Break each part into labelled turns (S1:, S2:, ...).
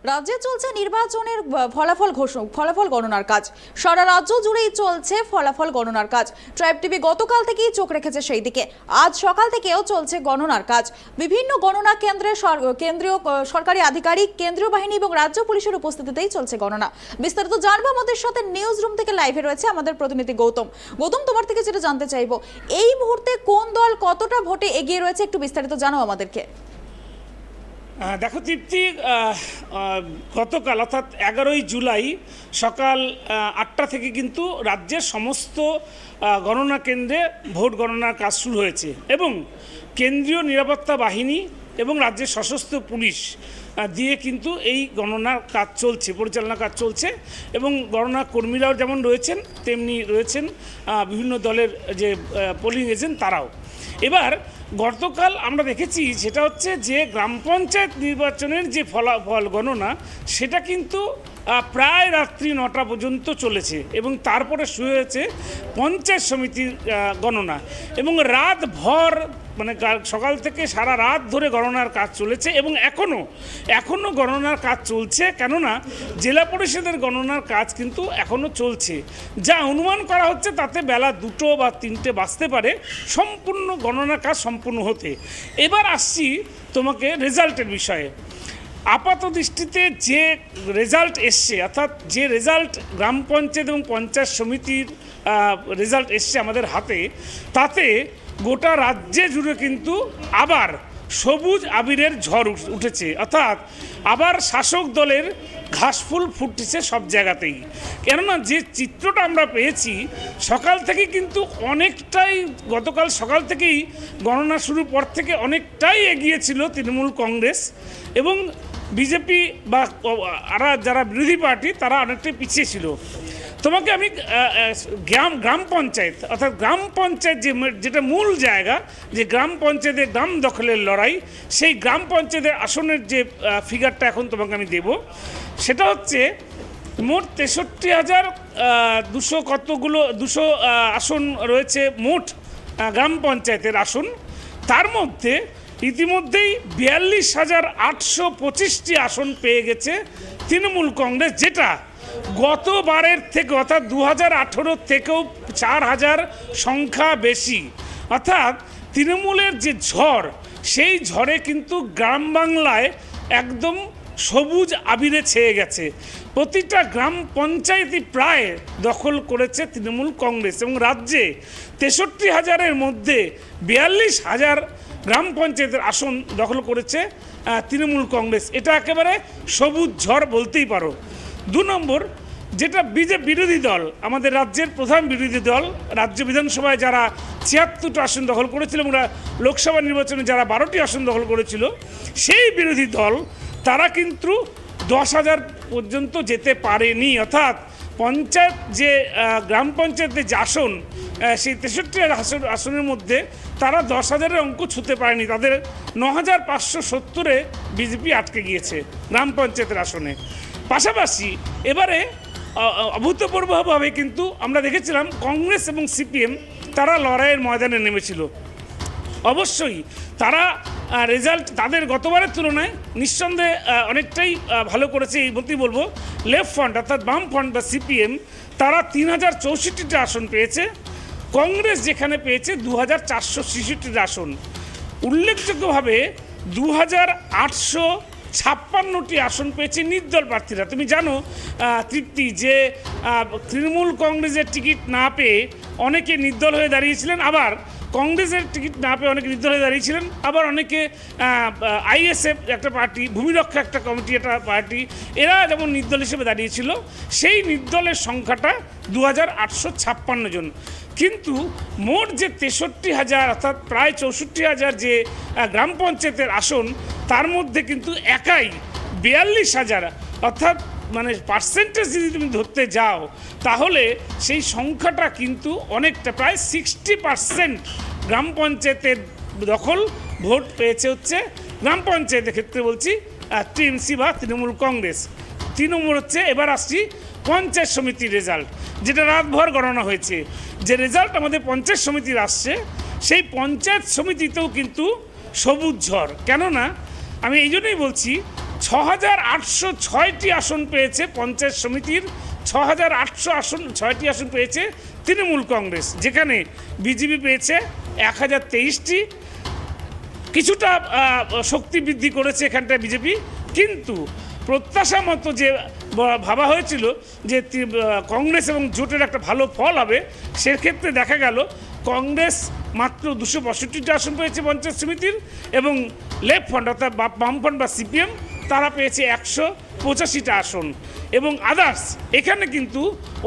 S1: রাজ্যে চলছে নির্বাচনের ফলাফল গণনার কাজ। সারা রাজ্য জুড়েই চলছে ফলাফল গণনার কাজ। ট্রাইব টিভি গতকাল থেকেই চোখ রেখেছে সেই দিকে। আজ সকাল থেকেও চলছে গণনার কাজ। বিভিন্ন গণনা কেন্দ্রে কেন্দ্রীয় সরকারি আধিকারিক, কেন্দ্রীয় বাহিনী এবং রাজ্য পুলিশের উপস্থিতিতেই চলছে গণনা। বিস্তারিত জানবো আমাদের সাথে নিউজ রুম থেকে লাইভে রয়েছে আমাদের প্রতিনিধি গৌতম। গৌতম, তোমার থেকে যেটা জানতে চাইবো, এই মুহূর্তে কোন দল কতটা ভোটে এগিয়ে রয়েছে, একটু বিস্তারিত জানাও আমাদেরকে।
S2: দেখো তৃপ্তি, গতকাল অর্থাৎ 11ই জুলাই সকাল 8টা থেকে কিন্তু রাজ্যের সমস্ত গণনা কেন্দ্রে ভোট গণনার কাজ শুরু হয়েছে এবং কেন্দ্রীয় নিরাপত্তা বাহিনী এবং রাজ্যের সশস্ত্র পুলিশ দিয়ে কিন্তু এই গণনার কাজ চলছে, পরিচালনা কাজ চলছে এবং গণনা কর্মীরাও যেমন রয়েছেন তেমনি রয়েছেন বিভিন্ন দলের যে পোলিং এজেন্ট তারাও। এবার গতকাল আমরা দেখেছি সেটা হচ্ছে যে গ্রাম পঞ্চায়েত নির্বাচনের যে ফলাফল গণনা সেটা কিন্তু প্রায় রাত্রি 9টা পর্যন্ত চলেছে এবং তারপরে শুরু হয়েছে পঞ্চায়েত সমিতির গণনা এবং রাত ভর মানে সকাল থেকে সারা রাত ধরে গণনার কাজ চলেছে এবং এখনও গণনার কাজ চলছে, কেননা জেলা পরিষদের গণনার কাজ কিন্তু এখনও চলছে। যা অনুমান করা হচ্ছে তাতে বেলা 2টো বা 3টে বাজতে পারে সম্পূর্ণ গণনার কাজ সম্পূর্ণ হতে। এবার আসছি তোমাকে রেজাল্টের বিষয়ে। আপাত দৃষ্টিতে যে রেজাল্ট এসছে, অর্থাৎ যে রেজাল্ট গ্রাম পঞ্চায়েত এবং পঞ্চায়েত সমিতির রেজাল্ট এসছে আমাদের হাতে, তাতে গোটা রাজ্যে জুড়ে কিন্তু আবার সবুজ আবিরের ঝড় উঠেছে, অর্থাৎ আবার শাসক দলের ঘাসফুল ফুটছে সব জায়গাতেই। কেননা যে চিত্রটা আমরা পেয়েছি সকাল থেকে কিন্তু অনেকটাই, গতকাল সকাল থেকেই গণনা শুরুর পর থেকে অনেকটাই এগিয়েছিল তৃণমূল কংগ্রেস এবং বিজেপি বা যারা বিরোধী পার্টি তারা অনেকটাই পিছিয়ে ছিল। তোমাকে আমি গ্রাম পঞ্চায়েত অর্থাৎ গ্রাম পঞ্চায়েত যেটা মূল জায়গা, যে গ্রাম পঞ্চায়েতের গ্রাম দখলের লড়াই, সেই গ্রাম পঞ্চায়েতের আসনের যে ফিগারটা এখন তোমাকে আমি দেব, সেটা হচ্ছে মোট 63,200 আসন রয়েছে মোট গ্রাম পঞ্চায়েতের আসন। তার মধ্যে ইতিমধ্যেই 42,825টি আসন পেয়ে গেছে তৃণমূল কংগ্রেস, যেটা গতবারের থেকে অর্থাৎ 2018 থেকেও 4,000 সংখ্যা বেশি। অর্থাৎ তৃণমূলের যে ঝড়, সেই ঝড়ে কিন্তু গ্রাম বাংলায় একদম সবুজ আবিরে ছেয়ে গেছে। প্রতিটা গ্রাম পঞ্চায়েতই প্রায় দখল করেছে তৃণমূল কংগ্রেস এবং রাজ্যে 63,000-এর মধ্যে 42,000 গ্রাম পঞ্চায়েতের আসন দখল করেছে তৃণমূল কংগ্রেস। এটা একেবারে সবুজ ঝড় বলতেই পারো। 2 নম্বর, যেটা বিরোধী দল, আমাদের রাজ্যের প্রধান বিরোধী দল, রাজ্য বিধানসভায় যারা 76টা আসন দখল করেছিল এবং লোকসভা নির্বাচনে যারা 12টি আসন দখল করেছিল, সেই বিরোধী দল তারা কিন্তু 10,000 পর্যন্ত যেতে পারেনি। অর্থাৎ পঞ্চায়েত যে গ্রাম পঞ্চায়েতের যে আসন, সেই 63 আসনের মধ্যে তারা 10,000-এর অঙ্ক ছুঁতে পারেনি। তাদের 9,570-এ বিজেপি আটকে গিয়েছে গ্রাম পঞ্চায়েতের আসনে। পাশাপাশি এবারে অভূতপূর্বভাবে কিন্তু আমরা দেখেছিলাম কংগ্রেস এবং সিপিএম তারা লড়াইয়ের ময়দানে নেমেছিল। অবশ্যই তারা রেজাল্ট তাদের গতবারের তুলনায় নিঃসন্দেহে অনেকটাই ভালো করেছে এই মতোই বলবো। লেফট ফ্রন্ট অর্থাৎ বাম ফ্রন্ট বা সিপিএম তারা 3,064টা আসন পেয়েছে, কংগ্রেস যেখানে পেয়েছে 2,466টা আসন। উল্লেখযোগ্যভাবে 2,856টি আসন পেয়েছে নির্দল প্রার্থীরা। তুমি জানো তৃপ্তি, যে তৃণমূল কংগ্রেসের টিকিট না পেয়ে অনেকে নির্দল হয়ে দাঁড়িয়েছিলেন, আবার কংগ্রেসের টিকিট না পেয়ে অনেকে নির্দল হয়ে দাঁড়িয়েছিলেন, আবার অনেকে আইএসএফ একটা পার্টি, ভূমিরক্ষা একটা কমিটি একটা পার্টি, এরা যেমন নির্দল হিসেবে দাঁড়িয়েছিল। সেই নির্দলের সংখ্যাটা 2,856 জন। কিন্তু মোট যে 63,000 অর্থাৎ প্রায় 64,000 যে গ্রাম পঞ্চায়েতের আসন, তার মধ্যে কিন্তু একাই 42,000 অর্থাৎ মানে পার্সেন্টেজ যদি তুমি ধরতে যাও তাহলে সেই সংখ্যাটা কিন্তু অনেকটা, প্রায় 60% গ্রাম পঞ্চায়েতের দখল ভোট পেয়েছে হচ্ছে গ্রাম পঞ্চায়েতের ক্ষেত্রে বলছি টিএমসি বা তৃণমূল কংগ্রেস। 3 নম্বর হচ্ছে, এবার আসছি পঞ্চায়েত সমিতির রেজাল্ট, যেটা রাতভর গণনা হয়েছে। যে রেজাল্ট আমাদের পঞ্চায়েত সমিতির আসছে, সেই পঞ্চায়েত সমিতিতেও কিন্তু সবুজ ঝড়। কেননা আমি এই জন্যই বলছি, 6 6,806টি আসন পেয়েছে পঞ্চায়েত সমিতির, 6,806টি আসন পেয়েছে তৃণমূল কংগ্রেস, যেখানে বিজেপি পেয়েছে 1,023টি। কিছুটা শক্তি বৃদ্ধি করেছে এখানটায় বিজেপি, কিন্তু প্রত্যাশা মতো যে ভাবা হয়েছিল যে কংগ্রেস এবং জোটের একটা ভালো ফল হবে, সেক্ষেত্রে দেখা গেল কংগ্রেস মাত্র 265টা আসন পেয়েছে পঞ্চায়েত সমিতির, এবং লেফট ফ্রন্ট অর্থাৎ বামফ্রন্ট বা সিপিএম তারা পেয়েছে 185টা আসন, এবং আদার্স এখানে কিন্তু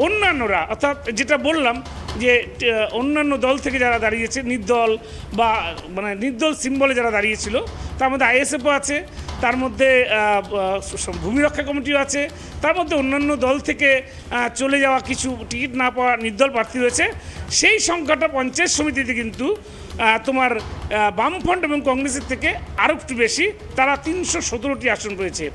S2: অন্যান্যরা, অর্থাৎ যেটা বললাম যে অন্যান্য দল থেকে যারা দাঁড়িয়েছে, নির্দল বা মানে নির্দল সিম্বলে যারা দাঁড়িয়েছিল, তার মধ্যে আইএসএফও আছে, তার মধ্যে ভূমি রক্ষা কমিটিও আছে, তার মধ্যে অন্যান্য দল থেকে চলে যাওয়া কিছু টিকিট না পাওয়া নির্দল প্রার্থী রয়েছে। সেই সংখ্যাটা পঞ্চায়েত সমিতিতে কিন্তু তোমার বামফ্রন্ট এবং কংগ্রেসের থেকে আরও একটু বেশি, তারা 317টি আসন পেয়েছে।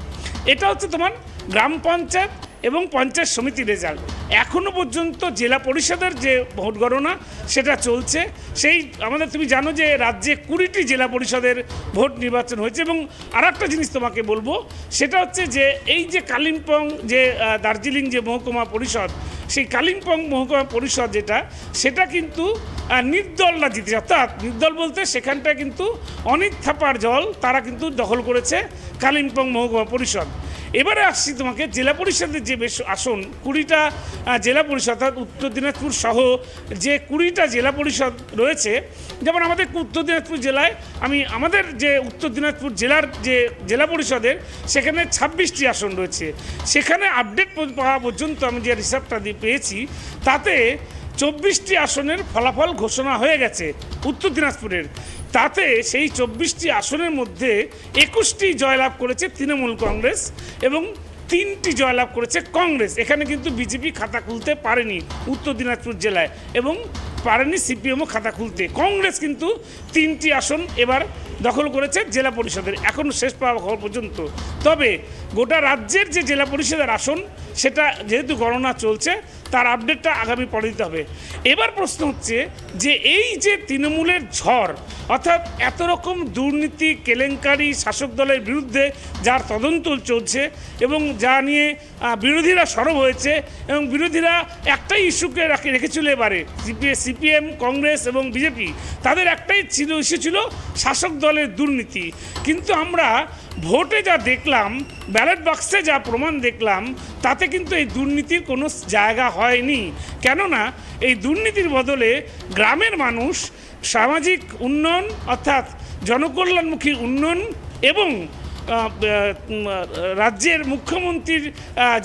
S2: এটা হচ্ছে তোমার গ্রাম পঞ্চায়েত এবং পঞ্চায়েত সমিতি রেজাল্ট। এখনও পর্যন্ত জেলা পরিষদের যে ভোট গণনা সেটা চলছে। সেই আমাদের তুমি জানো যে রাজ্যে 20টি জেলা পরিষদের ভোট নির্বাচন হয়েছে, এবং আর একটা জিনিস তোমাকে বলবো, সেটা হচ্ছে যে এই যে কালিম্পং যে দার্জিলিং যে মহকুমা পরিষদ, সেই কালিম্পং মহকুমা পরিষদ সেটা কিন্তু নির্দলরা জিতেছে, অর্থাৎ নির্দল বলতে সেখানটায় কিন্তু অনিত থাপার জল তারা কিন্তু দখল করেছে কালিম্পং মহকুমা পরিষদ। এবারে আসছি তোমাকে জেলা পরিষদের যে বেশ আসন, 20টা জেলা পরিষদ, অর্থাৎ উত্তর দিনাজপুর সহ যে 20টা জেলা পরিষদ রয়েছে। যেমন আমাদের উত্তর দিনাজপুর জেলায় আমাদের যে উত্তর দিনাজপুর জেলার যে জেলা পরিষদের সেখানে 26টি আসন রয়েছে। সেখানে আপডেট পাওয়া পর্যন্ত আমি যে হিসাবটা পেয়েছি, তাতে 24টি আসনের ফলাফল ঘোষণা হয়ে গেছে উত্তর দিনাজপুরের। তাতে সেই 24টি আসনের মধ্যে 21টি জয়লাভ করেছে তৃণমূল কংগ্রেস এবং 3টি জয়লাভ করেছে কংগ্রেস। এখানে কিন্তু বিজেপি খাতা খুলতে পারেনি উত্তর দিনাজপুর জেলায়, এবং পারেনি সিপিএমও খাতা খুলতে। কংগ্রেস কিন্তু 3টি আসন এবার দখল করেছে জেলা পরিষদের, এখন শেষ পাওয়া খবর পর্যন্ত। তবে গোটা রাজ্যের যে জেলা পরিষদের আসন, সেটা যেহেতু গণনা চলছে, তার আপডেটটা আগামী পরে দিতে হবে। এবার প্রশ্ন হচ্ছে যে এই যে তৃণমূলের ঝড়, অর্থাৎ এত রকম দুর্নীতি কেলেঙ্কারি শাসক দলের বিরুদ্ধে যার তদন্ত চলছে, এবং যা নিয়ে বিরোধীরা সরব হয়েছে, এবং বিরোধীরা একটাই ইস্যুকে রেখেছিল এবারে, সিপিএম কংগ্রেস এবং বিজেপি, তাদের একটাই ইস্যু ছিল শাসক দলের দুর্নীতি। কিন্তু আমরা ভোটে যা দেখলাম, ব্যালট বাক্সে যা প্রমাণ দেখলাম, তাতে কিন্তু এই দুর্নীতির কোনো জায়গা হয়নি। কেননা এই দুর্নীতির বদলে গ্রামের মানুষ সামাজিক উন্নয়ন, অর্থাৎ জনকল্যাণমুখী উন্নয়ন, এবং রাজ্যের মুখ্যমন্ত্রীর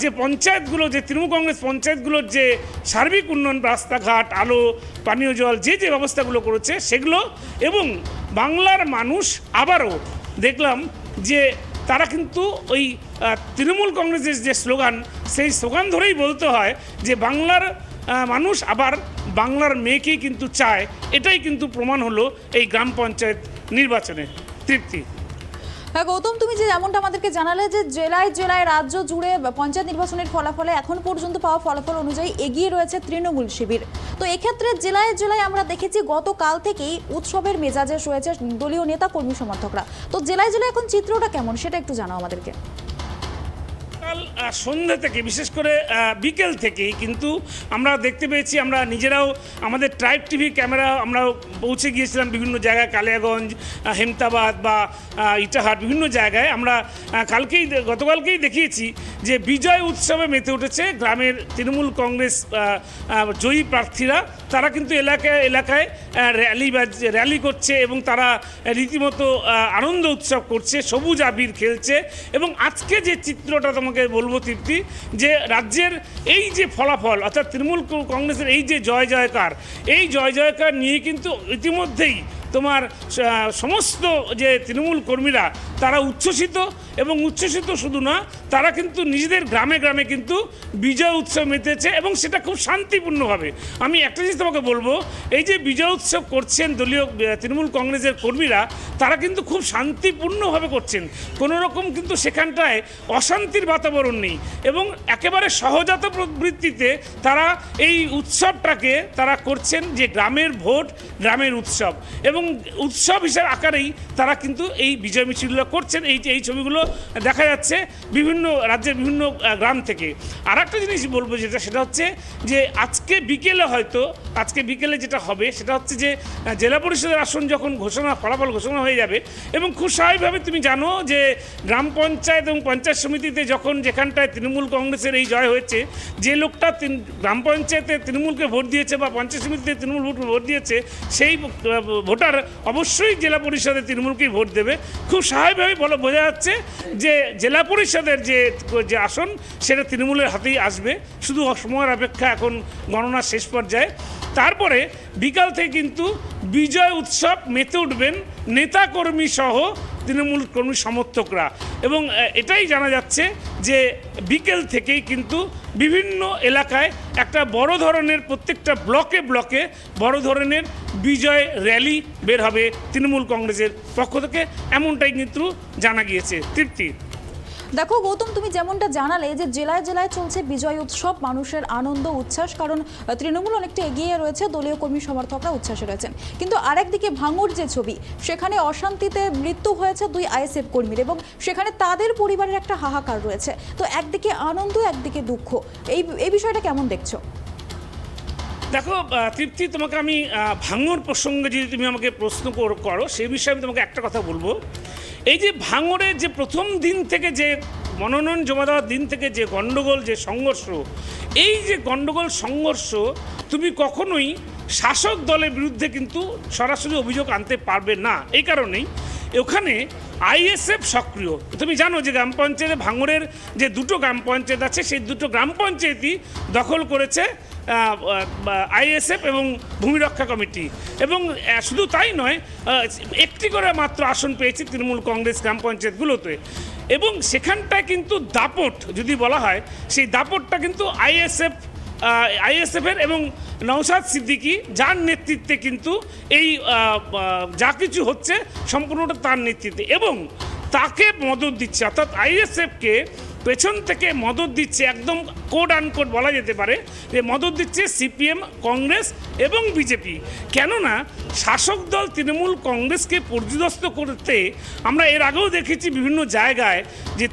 S2: যে পঞ্চায়েতগুলো, যে তৃণমূল কংগ্রেস পঞ্চায়েতগুলোর যে সার্বিক উন্নয়ন, রাস্তাঘাট, আলো, পানীয় জল, যে ব্যবস্থাগুলো করেছে সেগুলো, এবং বাংলার মানুষ আবারও দেখলাম যে তারা কিন্তু ওই তৃণমূল কংগ্রেসের যে স্লোগান, সেই স্লোগান ধরেই বলতে হয় যে বাংলার মানুষ আবার বাংলার মেয়েকেই কিন্তু চায়। এটাই কিন্তু প্রমাণ হলো এই গ্রাম পঞ্চায়েত নির্বাচনে। তৃপ্তি।
S1: হ্যাঁ গৌতম, তুমি যে যেমনটা আমাদেরকে জানালে যে জেলায় জেলায় রাজ্য জুড়ে পঞ্চায়েত নির্বাচনের ফলাফলে এখন পর্যন্ত পাওয়া ফলাফল অনুযায়ী এগিয়ে রয়েছে তৃণমূল শিবির। তো এক্ষেত্রে জেলায় জেলায় আমরা দেখেছি গতকাল থেকেই উৎসবের মেজাজে রয়েছে দলীয় নেতা কর্মী সমর্থকরা। তো জেলায় জেলায় এখন চিত্রটা কেমন সেটা একটু জানাও আমাদেরকে।
S2: কাল সন্ধ্যা থেকে, বিশেষ করে বিকেল থেকেই কিন্তু আমরা দেখতে পেয়েছি, আমরা নিজেরাও আমাদের ট্রাইব টিভি ক্যামেরা আমরাও পৌঁছে গিয়েছিলাম বিভিন্ন জায়গায়, কালিয়াগঞ্জ, হেমতাবাদ বা ইটাহাট, বিভিন্ন জায়গায় আমরা গতকালকেই দেখিয়েছি যে বিজয় উৎসবে মেতে উঠেছে গ্রামের তৃণমূল কংগ্রেস জয়ী প্রার্থীরা। তারা কিন্তু এলাকায় র্যালি করছে, এবং তারা রীতিমতো আনন্দ উৎসব করছে, সবুজ আবির খেলছে। এবং আজকে যে চিত্রটা তোমাকে বলবো তৃপ্তি, যে রাজ্যের এই যে ফলাফল, অর্থাৎ তৃণমূল কংগ্রেসের এই যে জয় জয়কার নিয়ে কিন্তু ইতিমধ্যেই তোমার সমস্ত যে তৃণমূল কর্মীরা তারা উচ্ছ্বসিত, এবং উচ্ছ্বসিত শুধু না, তারা কিন্তু নিজেদের গ্রামে গ্রামে কিন্তু বিজয় উৎসব মেতেছে, এবং সেটা খুব শান্তিপূর্ণভাবে। আমি একটা জিনিস তোমাকে বলবো, এই যে বিজয় উৎসব করছেন দলীয় তৃণমূল কংগ্রেসের কর্মীরা, তারা কিন্তু খুব শান্তিপূর্ণভাবে করছেন, কোনো রকম কিন্তু সেখানটায় অশান্তির বাতাবরণ নেই, এবং একেবারে সহজাত প্রবৃত্তিতে তারা এই উৎসবটাকে তারা করছেন, যে গ্রামের ভোট গ্রামের উৎসব। এবং এবং উৎসব হিসাবে আকারেই তারা কিন্তু এই বিজয় মিছিলগুলো করছেন। এই ছবিগুলো দেখা যাচ্ছে বিভিন্ন রাজ্যের বিভিন্ন গ্রাম থেকে। আর একটা জিনিস বলবো সেটা হচ্ছে যে আজকে বিকেলে যেটা হবে সেটা হচ্ছে যে জেলা পরিষদের আসন যখন ফলাফল ঘোষণা হয়ে যাবে, এবং খুব স্বাভাবিকভাবে তুমি জানো যে গ্রাম পঞ্চায়েত এবং পঞ্চায়েত সমিতিতে যেখানটায় তৃণমূল কংগ্রেসের এই জয় হয়েছে, যে লোকটা গ্রাম পঞ্চায়েতে তৃণমূলকে ভোট দিয়েছে বা পঞ্চায়েত সমিতিতে তৃণমূল ভোট দিয়েছে, সেই ভোটার অবশ্যই জেলা পরিষদে তৃণমূলকেই ভোট দেবে। খুব স্বাভাবিকভাবেই বোঝা যাচ্ছে যে জেলা পরিষদের যে আসন সেটা তৃণমূলের হাতেই আসবে, শুধু সময়ের অপেক্ষা এখন গণনা শেষ পর্যায়ে। তারপরে বিকাল থেকে কিন্তু বিজয় উৎসব মেতে উঠবেন নেতাকর্মী সহ তৃণমূল কর্মী সমর্থকরা, এবং এটাই জানা যাচ্ছে যে বিকেল থেকেই কিন্তু বিভিন্ন এলাকায় একটা বড় ধরনের প্রত্যেকটা ব্লকে বড় ধরনের বিজয় র্যালি বের হবে তৃণমূল কংগ্রেসের পক্ষ থেকে, এমনটাই কিন্তু জানা গিয়েছে। তৃপ্তি,
S1: দেখো গৌতম, তুমি যেমনটা জানালে যে জেলায় জেলায় চলছে বিজয় উৎসব, মানুষের আনন্দ উচ্ছ্বাস, কারণ তৃণমূল অনেকটা এগিয়ে রয়েছে, দলীয় কর্মী সমর্থকরা উচ্ছ্বাসে রয়েছেন। কিন্তু আরেকদিকে ভাঙড় যে ছবি, সেখানে অশান্তিতে মৃত্যু হয়েছে 2 আইএসএফ কর্মীর, এবং সেখানে তাদের পরিবারের একটা হাহাকার রয়েছে। তো একদিকে আনন্দ, একদিকে দুঃখ, এই বিষয়টা কেমন দেখছো?
S2: দেখো তৃপ্তি, তোমাকে আমি ভাঙড় প্রসঙ্গে যদি তুমি আমাকে প্রশ্ন করো, সেই বিষয়ে আমি তোমাকে একটা কথা বলবো। এই যে ভাঙড়ের যে প্রথম দিন থেকে যে মনোনয়ন জমা দেওয়ার দিন থেকে যে গণ্ডগোল, যে সংঘর্ষ, এই যে গণ্ডগোল সংঘর্ষ তুমি কখনোই শাসক দলের বিরুদ্ধে কিন্তু সরাসরি অভিযোগ আনতে পারবে না। এই কারণেই ওখানে আইএসএফ সক্রিয়। তুমি জানো যে গ্রাম পঞ্চায়েতে ভাঙড়ের যে 2টো গ্রাম পঞ্চায়েত আছে, সেই 2টো গ্রাম পঞ্চায়েতই দখল করেছে আইএসএফ এবং ভূমি রক্ষা কমিটি, এবং শুধু তাই নয়, একটি করে মাত্র আসন পেয়েছে তৃণমূল কংগ্রেস গ্রাম পঞ্চায়েতগুলোতে, এবং সেখানটায় কিন্তু দাপট যদি বলা হয়, সেই দাপটটা কিন্তু আইএসএফের এবং নওশাদ সিদ্দিকী, যার নেতৃত্বে কিন্তু এই যা কিছু হচ্ছে সম্পূর্ণটা তার নেতৃত্বে, এবং তাকে মদত দিচ্ছে, অর্থাৎ আইএসএফকে পেছন থেকে মদত দিচ্ছে, একদম কোড আনকোড বলা যেতে পারে যে মদত দিচ্ছে সিপিএম, কংগ্রেস এবং বিজেপি। কেননা শাসক দল তৃণমূল কংগ্রেসকে পর্যদস্ত করতে আমরা এর আগেও দেখেছি বিভিন্ন জায়গায় যে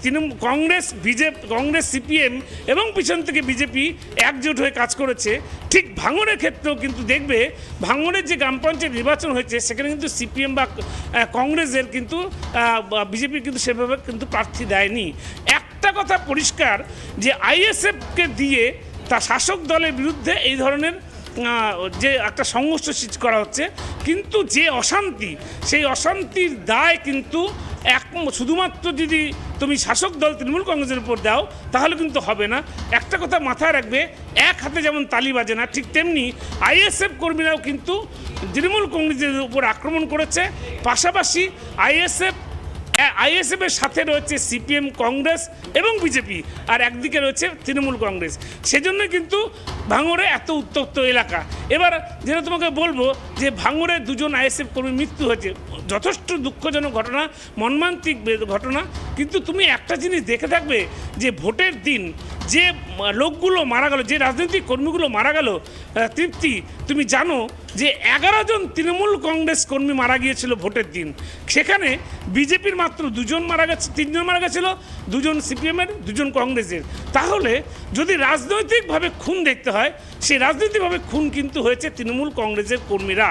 S2: কংগ্রেস সিপিএম এবং পিছন থেকে বিজেপি একজোট হয়ে কাজ করেছে। ঠিক ভাঙড়ের ক্ষেত্রেও কিন্তু দেখবে, ভাঙড়ের যে গ্রাম পঞ্চায়েত নির্বাচন হয়েছে সেখানে কিন্তু সিপিএম বা কংগ্রেসের কিন্তু বিজেপি কিন্তু সেভাবে কিন্তু প্রার্থী দেয়নি। একটা কথা পরিষ্কার যে আইএসএফকে দিয়ে তা শাসক দলের বিরুদ্ধে এই ধরনের যে একটা সংঘর্ষ সৃষ্টি করা হচ্ছে, কিন্তু যে অশান্তি, সেই অশান্তির দায় কিন্তু শুধুমাত্র যদি তুমি শাসক দল তৃণমূল কংগ্রেসের উপর দাও তাহলে কিন্তু হবে না। একটা কথা মাথায় রাখবে, এক হাতে যেমন তালি বাজে না, ঠিক তেমনি আইএসএফ কর্মীরাও কিন্তু তৃণমূল কংগ্রেসের উপর আক্রমণ করেছে। পাশাপাশি আইএসএফের সাথে রয়েছে সিপিএম, কংগ্রেস এবং বিজেপি, আর একদিকে রয়েছে তৃণমূল কংগ্রেস। সেজন্য কিন্তু ভাঙড়ে এত উত্তপ্ত এলাকা। এবার যেটা তোমাকে বলবো যে ভাঙড়ে 2জন আইএসএফ কর্মীর মৃত্যু হয়েছে, যথেষ্ট দুঃখজনক ঘটনা, মর্মান্তিক ঘটনা। কিন্তু তুমি একটা জিনিস দেখে থাকবে যে ভোটের দিন যে লোকগুলো মারা গেল, যে রাজনৈতিক কর্মীগুলো মারা গেল, তৃপ্তি তুমি জানো যে 11 জন তৃণমূল কংগ্রেস কর্মী মারা গিয়েছিল ভোটের দিন। সেখানে বিজেপির মাত্র 2জন মারা গেছে, 3জন মারা গেছিলো, 2জন সিপিএমের, 2জন কংগ্রেসের। তাহলে যদি রাজনৈতিকভাবে খুন দেখতে হয়, সেই রাজনৈতিকভাবে খুন কিন্তু হয়েছে তৃণমূল কংগ্রেসের কর্মীরা।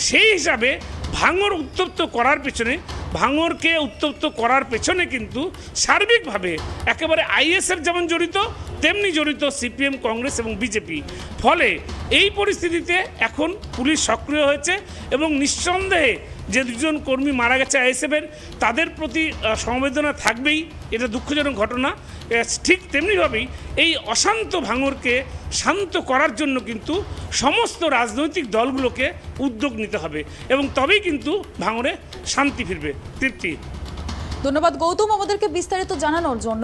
S2: সেই হিসাবে ভাঙড় উত্তপ্ত করার পেছনে কিন্তু সার্বিকভাবে একেবারে আইএসএফ যেমন জড়িত, তেমনি জড়িত সিপিএম, কংগ্রেস এবং বিজেপি। ফলে এই পরিস্থিতিতে এখন পুলিশ সক্রিয় হয়েছে, এবং নিঃসন্দেহে যে 2জন কর্মী মারা গেছে আইএসএফের, তাদের প্রতি সমবেদনা থাকবেই, এটা দুঃখজনক ঘটনা। ঠিক তেমনিভাবেই এই অশান্ত ভাঙড়কে শান্ত করার জন্য কিন্তু সমস্ত রাজনৈতিক দলগুলোকে উদ্যোগ নিতে হবে, এবং তবেই কিন্তু ভাঙড়ে শান্তি ফিরবে। তৃপ্তি,
S1: ধন্যবাদ গৌতম আমাদেরকে বিস্তারিত জানানোর জন্য।